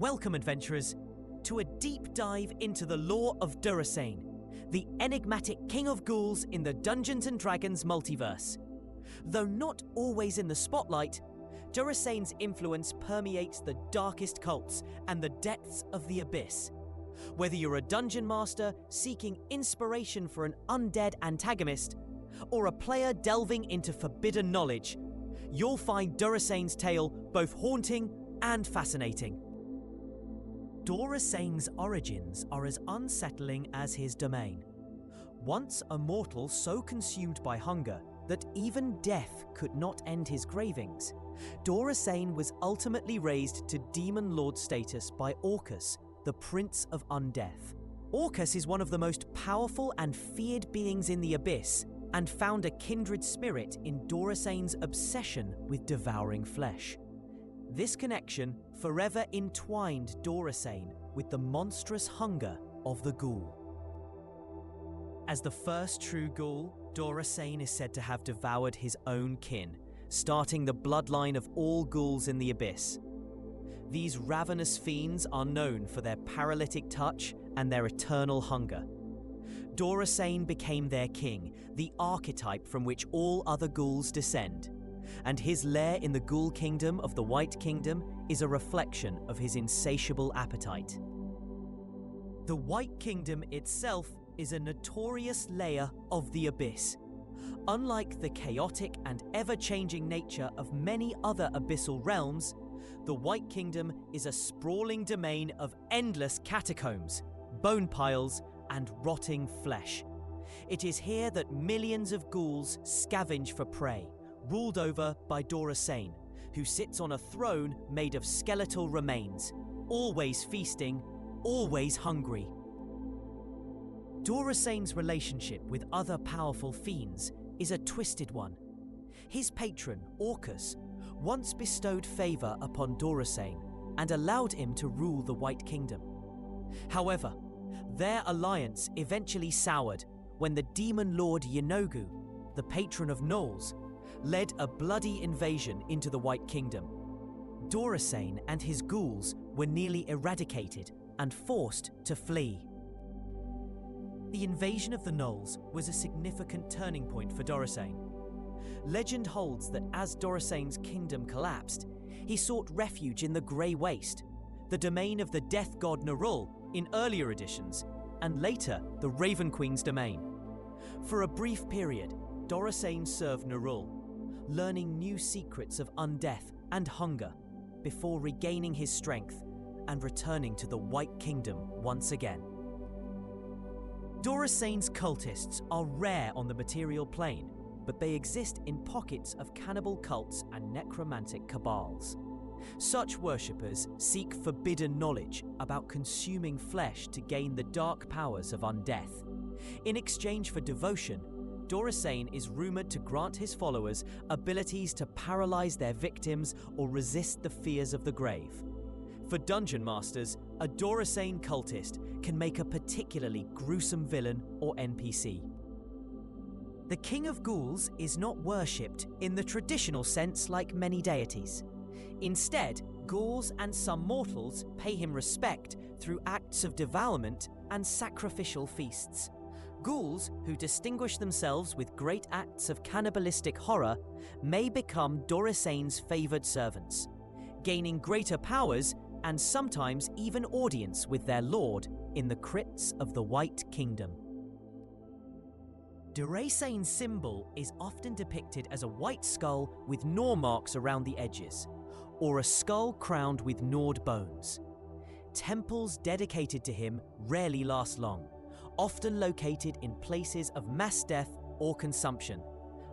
Welcome, adventurers, to a deep dive into the lore of Doresain, the enigmatic King of Ghouls in the Dungeons & Dragons multiverse. Though not always in the spotlight, Doresain's influence permeates the darkest cults and the depths of the abyss. Whether you're a dungeon master seeking inspiration for an undead antagonist, or a player delving into forbidden knowledge, you'll find Doresain's tale both haunting and fascinating. Doresain's origins are as unsettling as his domain. Once a mortal so consumed by hunger that even death could not end his cravings, Doresain was ultimately raised to demon lord status by Orcus, the Prince of Undeath. Orcus is one of the most powerful and feared beings in the abyss, and found a kindred spirit in Doresain's obsession with devouring flesh. This connection forever entwined Doresain with the monstrous hunger of the ghoul. As the first true ghoul, Doresain is said to have devoured his own kin, starting the bloodline of all ghouls in the abyss. These ravenous fiends are known for their paralytic touch and their eternal hunger. Doresain became their king, the archetype from which all other ghouls descend, and his lair in the Ghoul Kingdom of the White Kingdom is a reflection of his insatiable appetite. The White Kingdom itself is a notorious layer of the abyss. Unlike the chaotic and ever-changing nature of many other abyssal realms, the White Kingdom is a sprawling domain of endless catacombs, bone piles, and rotting flesh. It is here that millions of ghouls scavenge for prey, ruled over by Doresain, who sits on a throne made of skeletal remains, always feasting, always hungry. Doresain's relationship with other powerful fiends is a twisted one. His patron, Orcus, once bestowed favor upon Doresain and allowed him to rule the White Kingdom. However, their alliance eventually soured when the demon lord Yenogu, the patron of gnolls, led a bloody invasion into the White Kingdom. Doresain and his ghouls were nearly eradicated and forced to flee. The invasion of the gnolls was a significant turning point for Doresain. Legend holds that as Doresain's kingdom collapsed, he sought refuge in the Grey Waste, the domain of the death god Nerul in earlier editions, and later the Raven Queen's domain. For a brief period, Doresain served Nerul, learning new secrets of undeath and hunger before regaining his strength and returning to the White Kingdom once again. Doresain's cultists are rare on the material plane, but they exist in pockets of cannibal cults and necromantic cabals. Such worshippers seek forbidden knowledge about consuming flesh to gain the dark powers of undeath. In exchange for devotion, Doresain is rumored to grant his followers abilities to paralyze their victims or resist the fears of the grave. For dungeon masters, a Doresain cultist can make a particularly gruesome villain or NPC. The King of Ghouls is not worshipped in the traditional sense like many deities. Instead, ghouls and some mortals pay him respect through acts of devourment and sacrificial feasts. Ghouls who distinguish themselves with great acts of cannibalistic horror may become Doresain's favoured servants, gaining greater powers and sometimes even audience with their lord in the crypts of the White Kingdom. Doresain's symbol is often depicted as a white skull with gnaw marks around the edges, or a skull crowned with gnawed bones. Temples dedicated to him rarely last long, often located in places of mass death or consumption,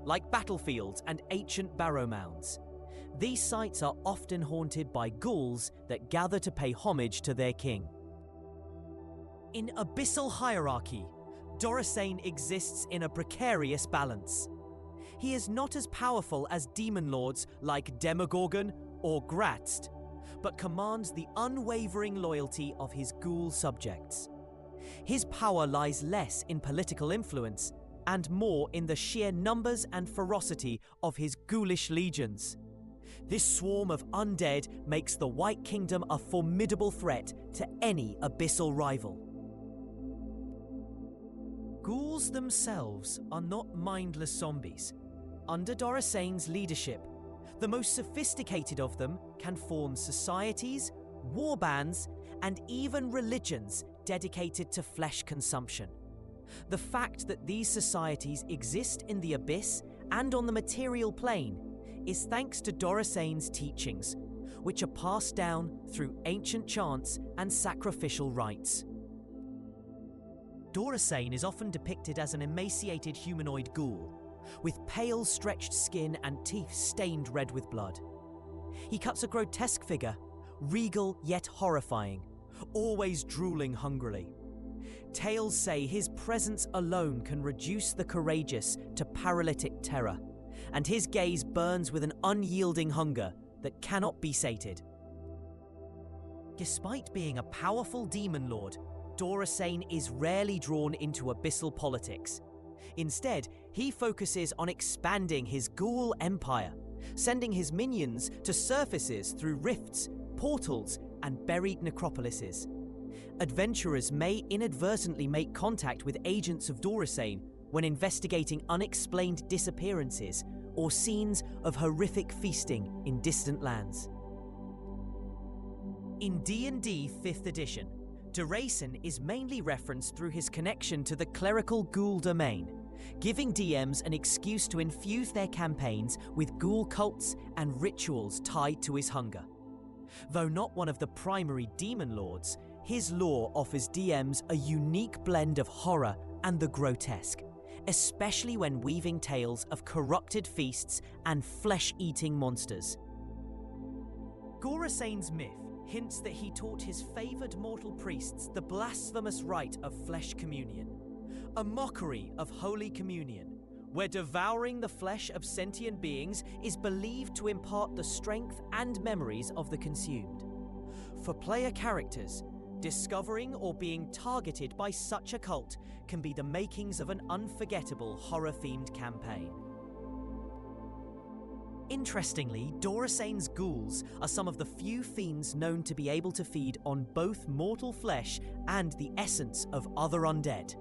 like battlefields and ancient barrow mounds. These sites are often haunted by ghouls that gather to pay homage to their king. In abyssal hierarchy, Doresain exists in a precarious balance. He is not as powerful as demon lords like Demogorgon or Gratst, but commands the unwavering loyalty of his ghoul subjects. His power lies less in political influence and more in the sheer numbers and ferocity of his ghoulish legions. This swarm of undead makes the White Kingdom a formidable threat to any abyssal rival. Ghouls themselves are not mindless zombies. Under Doresain's leadership, the most sophisticated of them can form societies, warbands, and even religions dedicated to flesh consumption. The fact that these societies exist in the abyss and on the material plane is thanks to Doresain's teachings, which are passed down through ancient chants and sacrificial rites. Doresain is often depicted as an emaciated humanoid ghoul, with pale, stretched skin and teeth stained red with blood. He cuts a grotesque figure, regal yet horrifying, always drooling hungrily. Tales say his presence alone can reduce the courageous to paralytic terror, and his gaze burns with an unyielding hunger that cannot be sated. Despite being a powerful demon lord, Doresain is rarely drawn into abyssal politics. Instead, he focuses on expanding his ghoul empire, sending his minions to surfaces through rifts, portals, and buried necropolises. Adventurers may inadvertently make contact with agents of Doresain when investigating unexplained disappearances or scenes of horrific feasting in distant lands. In D&D 5th edition, Doresain is mainly referenced through his connection to the clerical ghoul domain, giving DMs an excuse to infuse their campaigns with ghoul cults and rituals tied to his hunger. Though not one of the primary demon lords, his lore offers DMs a unique blend of horror and the grotesque, especially when weaving tales of corrupted feasts and flesh-eating monsters. Doresain's myth hints that he taught his favoured mortal priests the blasphemous rite of flesh communion, a mockery of Holy Communion, where devouring the flesh of sentient beings is believed to impart the strength and memories of the consumed. For player characters, discovering or being targeted by such a cult can be the makings of an unforgettable horror-themed campaign. Interestingly, Doresain's ghouls are some of the few fiends known to be able to feed on both mortal flesh and the essence of other undead.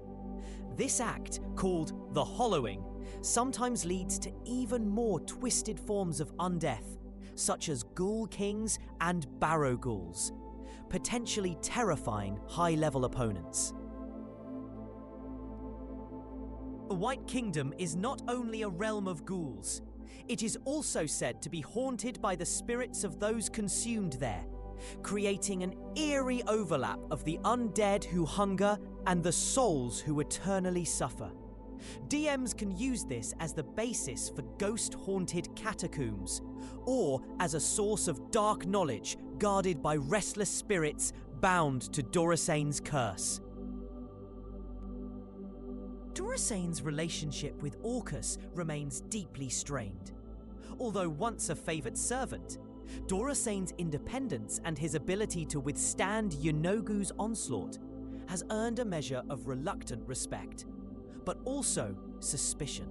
This act, called the hollowing, sometimes leads to even more twisted forms of undeath, such as Ghoul Kings and Barrow Ghouls, potentially terrifying high-level opponents. The White Kingdom is not only a realm of ghouls, it is also said to be haunted by the spirits of those consumed there, creating an eerie overlap of the undead who hunger and the souls who eternally suffer. DMs can use this as the basis for ghost-haunted catacombs, or as a source of dark knowledge guarded by restless spirits bound to Doresain's curse. Doresain's relationship with Orcus remains deeply strained. Although once a favoured servant, Doresain's independence and his ability to withstand Yeenoghu's onslaught has earned a measure of reluctant respect, but also suspicion.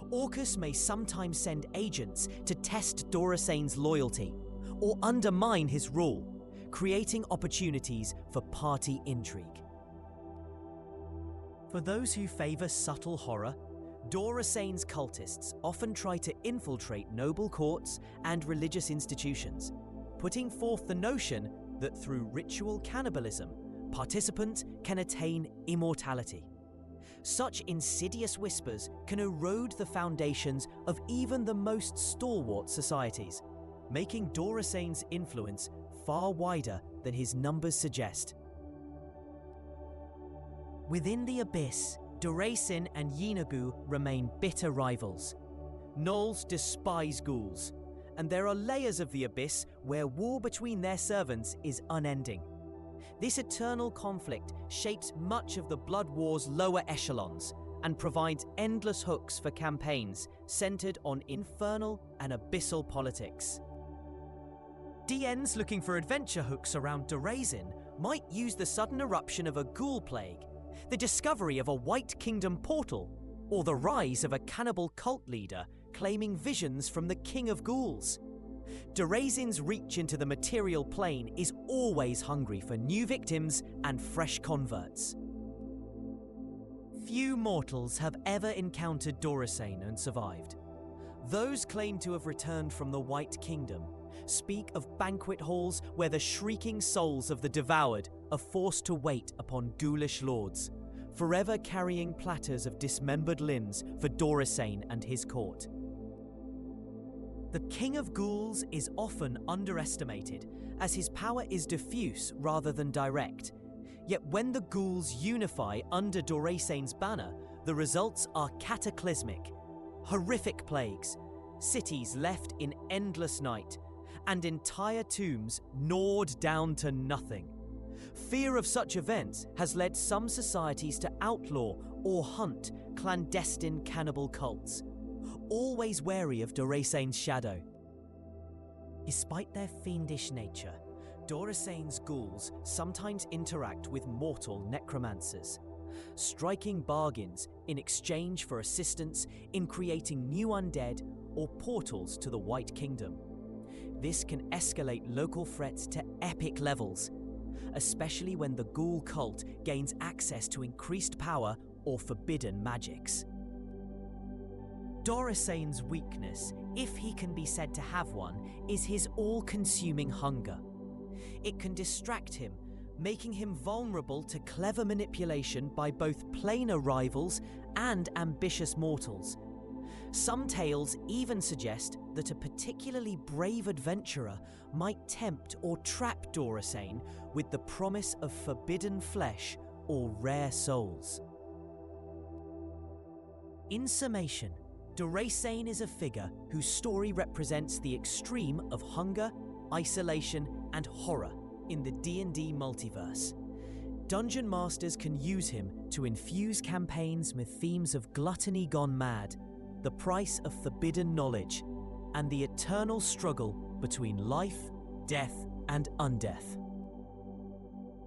Orcus may sometimes send agents to test Doresain's loyalty or undermine his rule, creating opportunities for party intrigue. For those who favour subtle horror, Doresain's cultists often try to infiltrate noble courts and religious institutions, putting forth the notion that through ritual cannibalism, participants can attain immortality. Such insidious whispers can erode the foundations of even the most stalwart societies, making Doresain's influence far wider than his numbers suggest. Within the Abyss, Doresain and Yeenoghu remain bitter rivals. Gnolls despise ghouls, and there are layers of the Abyss where war between their servants is unending. This eternal conflict shapes much of the Blood War's lower echelons and provides endless hooks for campaigns centered on infernal and abyssal politics. DNs looking for adventure hooks around Doresain might use the sudden eruption of a ghoul plague, the discovery of a White Kingdom portal, or the rise of a cannibal cult leader claiming visions from the King of Ghouls. Doresain's reach into the material plane is always hungry for new victims and fresh converts. Few mortals have ever encountered Doresain and survived. Those claim to have returned from the White Kingdom speak of banquet halls where the shrieking souls of the devoured are forced to wait upon ghoulish lords, forever carrying platters of dismembered limbs for Doresain and his court. The King of Ghouls is often underestimated, as his power is diffuse rather than direct. Yet when the ghouls unify under Doresain's banner, the results are cataclysmic. Horrific plagues, cities left in endless night, and entire tombs gnawed down to nothing. Fear of such events has led some societies to outlaw or hunt clandestine cannibal cults, always wary of Doresain's shadow. Despite their fiendish nature, Doresain's ghouls sometimes interact with mortal necromancers, striking bargains in exchange for assistance in creating new undead or portals to the White Kingdom. This can escalate local threats to epic levels, especially when the ghoul cult gains access to increased power or forbidden magics. Doresain's weakness, if he can be said to have one, is his all-consuming hunger. It can distract him, making him vulnerable to clever manipulation by both planar rivals and ambitious mortals. Some tales even suggest that a particularly brave adventurer might tempt or trap Doresain with the promise of forbidden flesh or rare souls. In summation, Doresain is a figure whose story represents the extreme of hunger, isolation, and horror in the D&D multiverse. Dungeon masters can use him to infuse campaigns with themes of gluttony gone mad, the price of forbidden knowledge, and the eternal struggle between life, death, and undeath.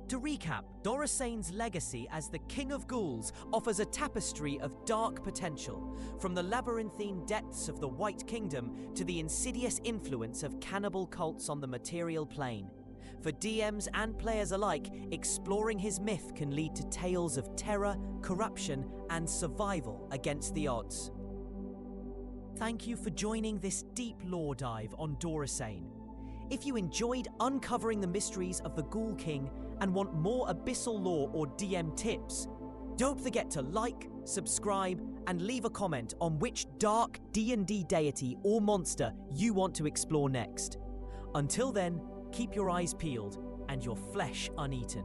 To recap, Doresain's legacy as the King of Ghouls offers a tapestry of dark potential, from the labyrinthine depths of the White Kingdom to the insidious influence of cannibal cults on the material plane. For DMs and players alike, exploring his myth can lead to tales of terror, corruption, and survival against the odds. Thank you for joining this deep lore dive on Doresain. If you enjoyed uncovering the mysteries of the Ghoul King and want more abyssal lore or DM tips, don't forget to like, subscribe, and leave a comment on which dark D&D deity or monster you want to explore next. Until then, keep your eyes peeled and your flesh uneaten.